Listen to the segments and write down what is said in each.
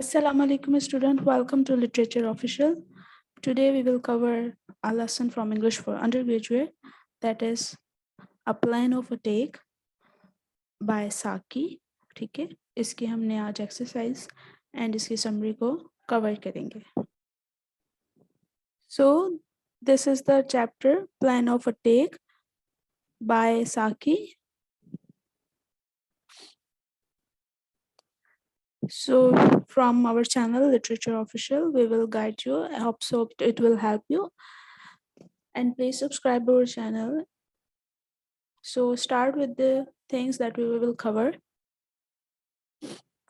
Assalamu alaikum student, welcome to Literature Official. Today we will cover a lesson from English for undergraduate, that is A Plan of Attack by Saki. ठीक है, इसकी हमने आज exercise and इसकी summary को cover करेंगे. So this is the chapter Plan of Attack by Saki. So from our channel Literature Official, we will guide you. I hope so it will help you, and please subscribe our channel. So start with the things that we will cover.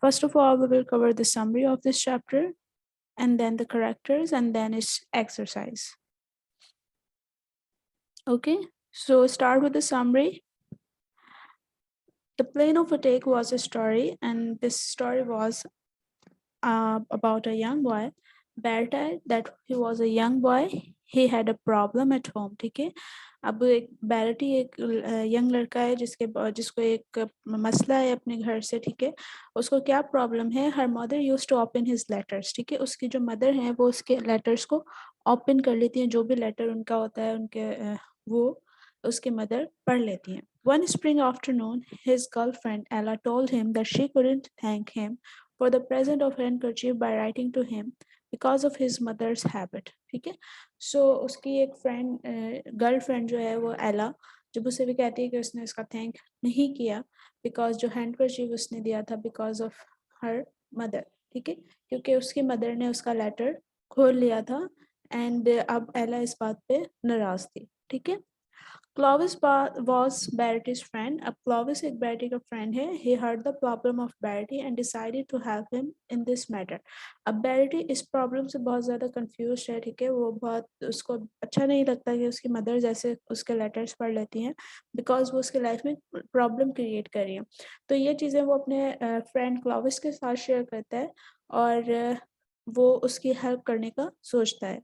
First of all, we will cover the summary of this chapter, and then the characters, and then its exercise. Okay, so start with the summary. The Plan of Attack was a story, and this story was about a young boy, Berta, that he was a young boy. He had a problem at home. ठीक है, अब एक बैरटी एक young लड़का है जिसको एक मसला है अपने घर से. ठीक है, उसको क्या प्रॉब्लम है? Her mother use to open his letters. ठीक है, उसकी जो मदर है वो उसके लेटर्स को ओपन कर लेती हैं. जो भी लेटर उनका होता है उनके वो उसकी मदर पढ़ लेती हैं. One spring afternoon, his girlfriend Ella told him that she couldn't thank him for the present of handkerchief by writing to him because of his mother's habit. ठीक है, सो उसकी एक गर्लफ्रेंड जो है वो एला, जब उसे भी कहती है कि उसने उसका थैंक नहीं किया बिकॉज जो हैंडकरचीफ उसने दिया था बिकॉज ऑफ हर मदर. ठीक है, क्योंकि उसकी मदर ने उसका लेटर खोल लिया था एंड अब एला इस बात पे नाराज थी. ठीक है, Clovis was Barrett's friend. अब Clovis एक Barrett का friend है. He heard the problem of Barrett and decided to help him in this matter. अब Barrett इस problem से बहुत ज़्यादा confused है. ठीक है, वो बहुत उसको अच्छा नहीं लगता कि उसकी mother जैसे उसके letters पढ़ लेती हैं because वो उसके life में problem create कर रही हैं. तो ये चीज़ें वो अपने friend Clovis के साथ share करता है और वो उसकी help करने का सोचता है.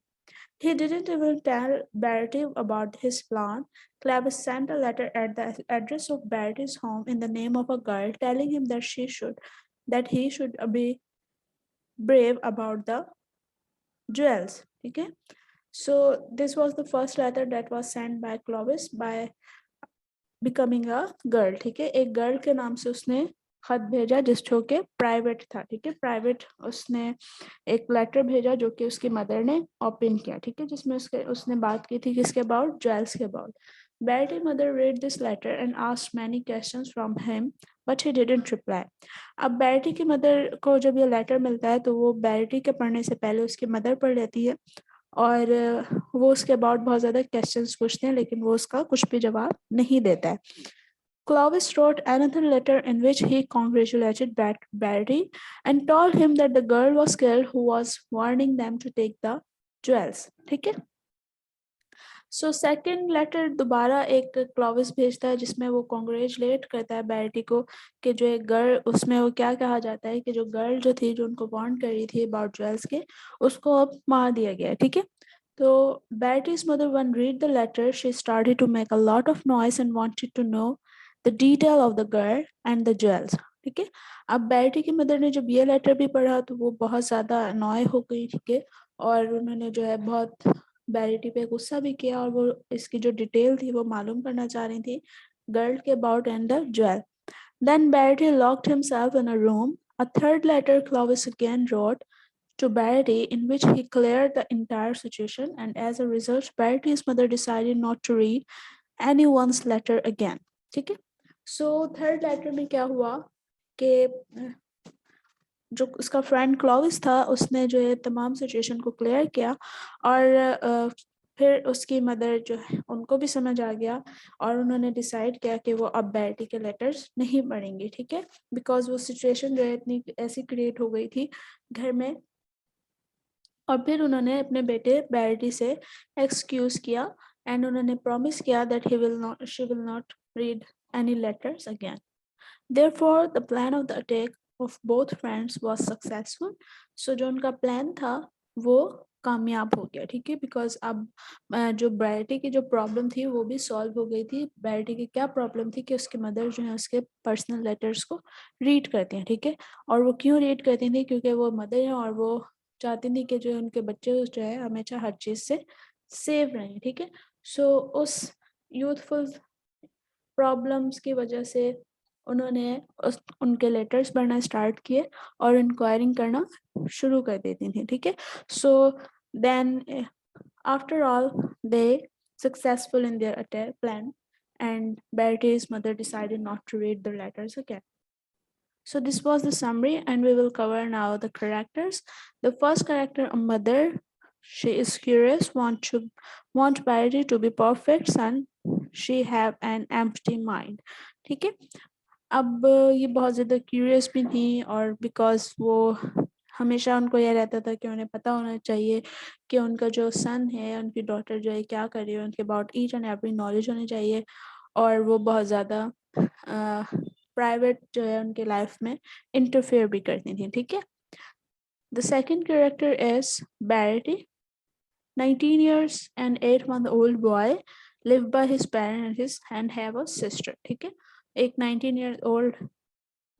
He didn't even tell Barrett about his plan. Clovis sent a letter at the address of Barrett's home in the name of a girl, telling him that he should be brave about the jewels. Okay, so this was the first letter that was sent by Clovis by becoming a girl. ठीक है, एक girl के नाम से उसने खत भेजा जिसको के प्राइवेट था. ठीक है, प्राइवेट उसने एक लेटर भेजा जो कि उसकी मदर ने ओपन किया. ठीक है, जिसमें उसने बात की थी किसके अबाउट? ज्वेल्स के about. Barrett's mother read this letter and asked many questions from him, but he didn't reply. अब बैरटी की मदर को जब ये लेटर मिलता है तो वो बैरटी के पढ़ने से पहले उसकी मदर पढ़ लेती है और वो उसके अबाउट बहुत ज़्यादा क्वेश्चंस पूछते हैं लेकिन वो उसका कुछ भी जवाब नहीं देता है. Clovis wrote another letter in which he congratulated Barry and told him that the girl was killed who was warning them to take the jewels. ठीक है, सो सेकेंड लेटर दोबारा एक क्लॉविस भेजता है जिसमें वो कॉन्ग्रेचुलेट करता है बैरटी को कि जो एक गर्ल, उसमें वो क्या कहा जाता है कि जो गर्ल जो थी जो उनको वार्न कर रही थी अबाउट ज्वेल्स के, उसको अब मार दिया गया है. ठीक है, तो Barrett's mother when read the letter she started to make a lot of noise and wanted to know the detail of the girl and the jewels. ठीक है, अब बैरटी की मदर ने जब ये लेटर भी पढ़ा तो वो बहुत ज़्यादा अनॉय हो गई. ठीक है, और उन्होंने जो है बहुत बैरिटी पे गुस्सा भी किया और वो इसकी जो डिटेल थी वो मालूम करना चाह रही थी गर्ल के about and the jewel. Then Barrett locked himself in a room. A third letter Clovis again wrote to Barrett in which he cleared the entire situation, and as a result, Barrett's mother decided not to read anyone's letter again. ठीक है, so third letter में क्या हुआ कि जो उसका friend क्लॉविस था उसने जो है तमाम सिचुएशन को क्लियर किया और फिर उसकी मदर जो है उनको भी समझ आ गया और उन्होंने डिसाइड किया कि वो अब बैरटी के लेटर्स नहीं पढ़ेंगे. ठीक है, बिकॉज वो सिचुएशन जो है इतनी ऐसी क्रिएट हो गई थी घर में. और फिर उन्होंने अपने बेटे बैरटी से एक्सक्यूज किया एंड उन्होंने प्रॉमिस किया that she will not read any letters again. Therefore, the plan of the attack of both friends was successful. So जो उनका प्लान था वो कामयाब हो गया, ठीक है, बिकॉज अब जो बैरिटी की जो प्रॉब्लम थी वो भी सॉल्व हो गई थी। बैरिटी की क्या प्रॉब्लम थी कि उसकी मदर जो है उसके पर्सनल लेटर्स को रीड करती हैं, ठीक है, और वो क्यों रीड करती थी, क्योंकि वो मदर है और वो चाहती थी कि जो उनके बच्चे जो है हमेशा हर चीज़ से सेव रहें, ठीक है। सो उस यूथफुल प्रॉब्लम्स की वजह से उन्होंने उनके लेटर्स पढ़ना स्टार्ट किए और इंक्वायरिंग करना शुरू कर देती थी, ठीक है। So then after all they successful in their attack plan and Bertie's mother decided not to read the letters again. So this was the summary and we will cover now the characters. The first character, a mother. She is curious, want Bertie to be perfect son. She have an empty mind. ठीक है, अब ये बहुत ज़्यादा curious भी थी और because वो हमेशा उनको यह रहता था कि उन्हें पता होना चाहिए कि उनका जो सन है, उनकी डॉटर जो है क्या कर रही है, उनके about each and every knowledge होनी चाहिए। और वो बहुत ज़्यादा प्राइवेट जो है उनके लाइफ में इंटरफेयर भी करती थी, ठीक है। The second character is Bertie, 19 years and 8-month-old boy live by his parents and have a sister, ठीक है। एक 19 years old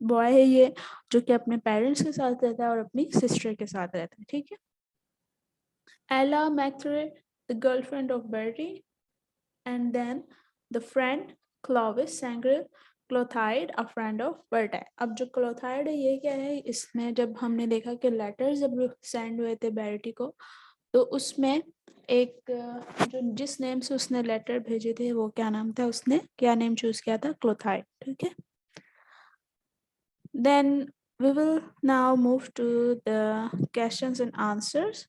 बॉय है ये जो कि अपने पेरेंट्स के साथ रहता है और अपनी सिस्टर के साथ रहता है, ठीक है। Ella McRae, the girlfriend of Bertie, and then the friend Clovis Sangrail, Clotilde a friend of Bertha. अब जो क्लोथाइड है ये क्या है, इसमें जब हमने देखा कि लेटर्स जब सेंड हुए थे बेर्टी को तो उसमें एक जो जिस नेम से उसने लेटर भेजे थे वो क्या नाम था, उसने क्या नेम चूज किया था, क्लोथाइड, ठीक है। Then we will now move to the questions and answers.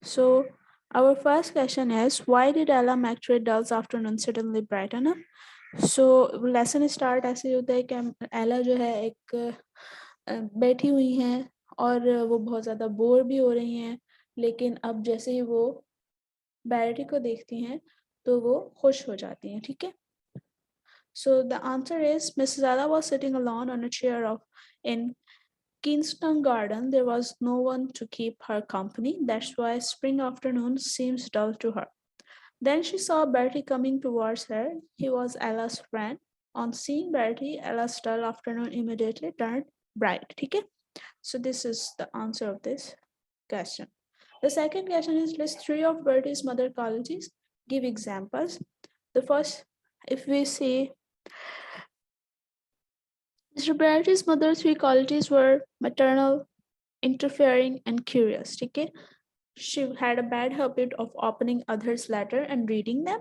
So our first question is, why did Ella McTrade Dull's afternoon suddenly brighten up? So lesson start ऐसे होता है कि एला जो है एक बैठी हुई हैं और वो बहुत ज़्यादा बोर भी हो रही हैं, लेकिन अब जैसे ही वो बैरिटी को देखती हैं तो वो खुश हो जाती हैं, ठीक है। So the answer is Mrs. Ella was sitting alone on a chair in Kingston Garden. There was no one to keep her company. That's why spring afternoon seems dull to her. Then she saw Bertie coming towards her. He was Ella's friend. On seeing Bertie, Ella's dull afternoon immediately turned bright. Okay? So this is the answer of this question. The second question is, list 3 of Bertie's mother qualities. Give examples. The first, if we see Mr. Bertie's mother 3 qualities were maternal, interfering, and curious. Okay? She had a bad habit of opening others' letters and reading them.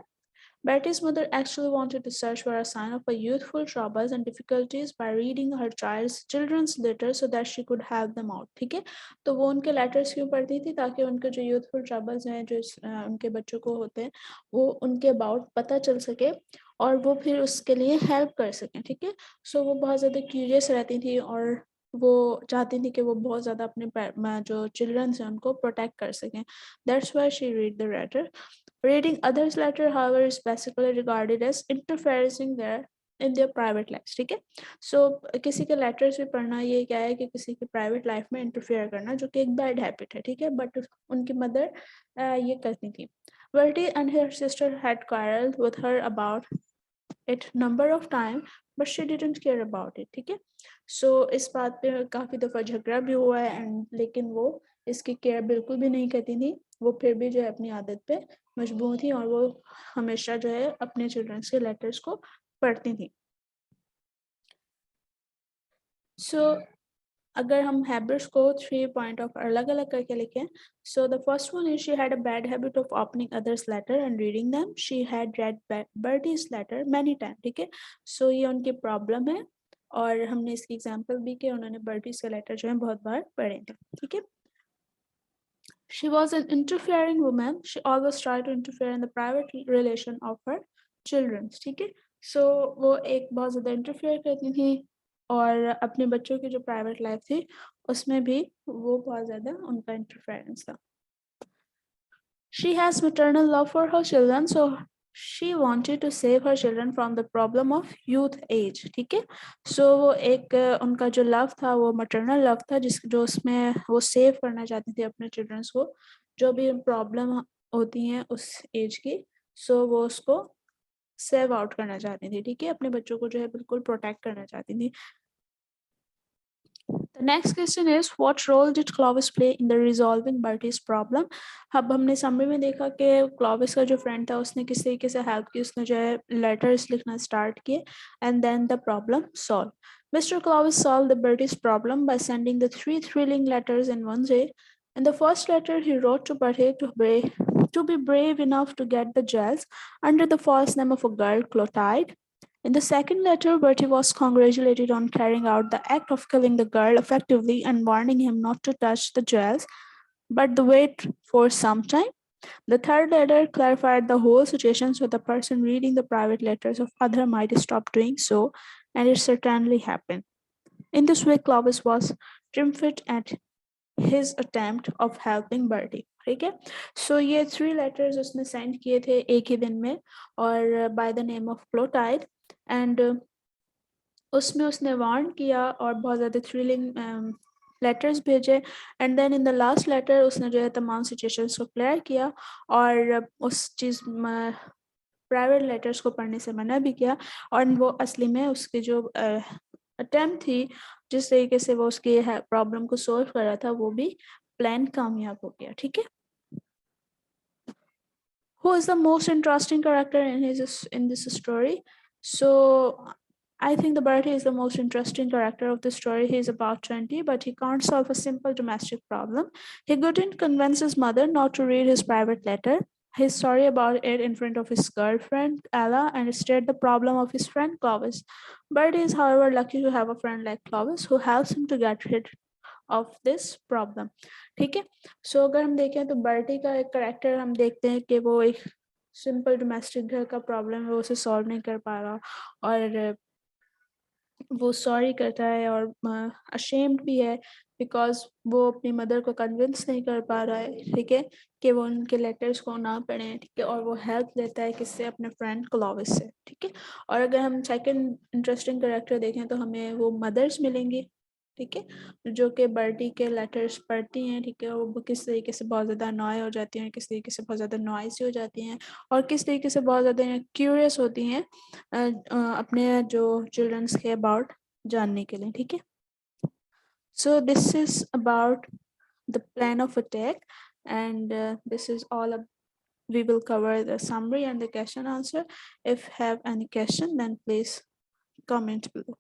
Betty's mother actually wanted to search for a sign of her youthful troubles and difficulties by reading her children's letters so that she could help them out. ठीक है, तो वो उनके letters क्यों पढ़ती थी, ताकि उनके जो यूथफुल ट्रबल्स हैं जो उनके बच्चों को होते हैं वो उनके अबाउट पता चल सके और वो फिर उसके लिए हेल्प कर सकें, ठीक है। सो वो बहुत ज़्यादा क्यूरियस रहती थी और वो चाहती थी कि वो बहुत ज़्यादा अपने जो चिल्ड्रंस हैं उनको प्रोटेक्ट कर सकें। That's why she read the letter. Reading others' letter, however, is basically regarded as interfering in their private lives. ठीक है, सो किसी के लेटर्स भी पढ़ना ये क्या है कि किसी की प्राइवेट लाइफ में इंटरफेयर करना, जो कि एक बैड हैबिट है, ठीक है, बट उनकी मदर ये करती थी. Bertie and her sister had quarreled with her about it number of time, but she didn't care about it. ठीक है, सो इस बात पे काफ़ी दफ़ा झगड़ा भी हुआ है एंड लेकिन वो इसकी केयर बिल्कुल भी नहीं करती थी। वो फिर भी जो है अपनी आदत पे मजबूर थी और वो हमेशा जो है अपने चिल्ड्रंस के लेटर्स को पढ़ती थी। सो अगर हम हैबिट्स को 3 पॉइंट ऑफ अलग अलग करके लिखें, so the first one is she had a bad habit of opening others letter and reading them. She had read Bertie's letter many time. ठीक है, सो ये उनकी प्रॉब्लम है और हमने इसकी एग्जांपल भी कि उन्होंने बर्टीज के लेटर जो है बहुत बार पढ़े थे. ठीक है, she was an interfering woman. She always tried to interfere in the private relation of her children. ठीक है, सो वो एक बहुत ज़्यादा इंटरफेयर करती थी और अपने बच्चों की जो प्राइवेट लाइफ थी उसमें भी वो बहुत ज़्यादा उनका इंटरफेरेंस था. She has maternal love for her children, so she wanted to save her children from the problem of youth age. ठीक है, so वो एक उनका जो लव था वो maternal लव था, जो उसमें वो सेव करना चाहती थी अपने चिल्ड्रंस को, जो भी प्रॉब्लम होती हैं उस एज की, so वो उसको सेव आउट करना चाहती थी। ठीक है, अपने बच्चों को जो है बिल्कुल प्रोटेक्ट करना चाहती थी। The next question is, what role did Clovis play in the resolving Bertie's problem? अब हमने समरी में देखा कि क्लोविस का जो फ्रेंड था उसने किस तरीके से हेल्प की, उसने जो है लेटर्स लिखना स्टार्ट किए and then the problem solved. Mr. Clovis solved the Bertie's problem by sending the 3 thrilling letters in one day. In the first letter, he wrote to Bertie to be brave enough to get the gels under the false name of a girl, Clotilde. In the second letter, Bertie was congratulated on carrying out the act of killing the girl effectively and warning him not to touch the jewels, but to wait for some time. The third letter clarified the whole situation so the person reading the private letters of other might stop doing so, and it certainly happened. In this way, Clovis was triumphant at his attempt of helping Bertie. ठीक है, सो ये 3 letters उसने send किए थे एक ही दिन में और by the name of Clotilde, and उसमें उसने वार्न किया और बहुत ज़्यादा थ्रिलिंग लेटर्स भेजे, and then in the last letter उसने जो है तमाम सिचुएशंस को क्लियर किया और उस चीज़ प्राइवेट लेटर्स को पढ़ने से मना भी किया, और वो असली में उसकी जो अटेम्प्ट थी जिस तरीके से वो उसकी प्रॉब्लम को सॉल्व कर रहा था वो भी प्लान कामयाब हो गया। ठीक है, who is the most interesting character in this story? So I think the Bertie is the most interesting character of the story. He's about 20, but he can't solve a simple domestic problem. He couldn't convince his mother not to read his private letter. He's sorry about it in front of his girlfriend, Ella, and stated the problem of his friend Clovis. Bertie is, however, lucky to have a friend like Clovis who helps him to get rid of this problem. ठीक है, सो अगर हम देखें तो Bertie का एक character हम देखते हैं कि वो एक सिंपल डोमेस्टिक घर का प्रॉब्लम है, वो उसे सॉल्व नहीं कर पा रहा और वो सॉरी करता है और अशेम्ड भी है बिकॉज वो अपनी मदर को कन्विंस नहीं कर पा रहा है, ठीक है, कि वो उनके लेटर्स को ना पढ़ें, ठीक है, और वो हेल्प लेता है किससे, अपने फ्रेंड क्लोविस से। ठीक है, और अगर हम सेकंड इंटरेस्टिंग कैरेक्टर देखें तो हमें वो मदर्स मिलेंगी, ठीक है, जो कि बर्टी के लेटर्स पढ़ती हैं, ठीक है, वो किस तरीके से बहुत ज़्यादा अनॉय हो जाती हैं, किस तरीके से बहुत ज़्यादा नॉइसी हो जाती हैं और किस तरीके से बहुत ज़्यादा क्यूरियस होती हैं अपने जो चिल्ड्रंस के अबाउट जानने के लिए। ठीक है, so this is about the plan of attack and this is all we will cover the summary and the question answer. If have any question then please comment below.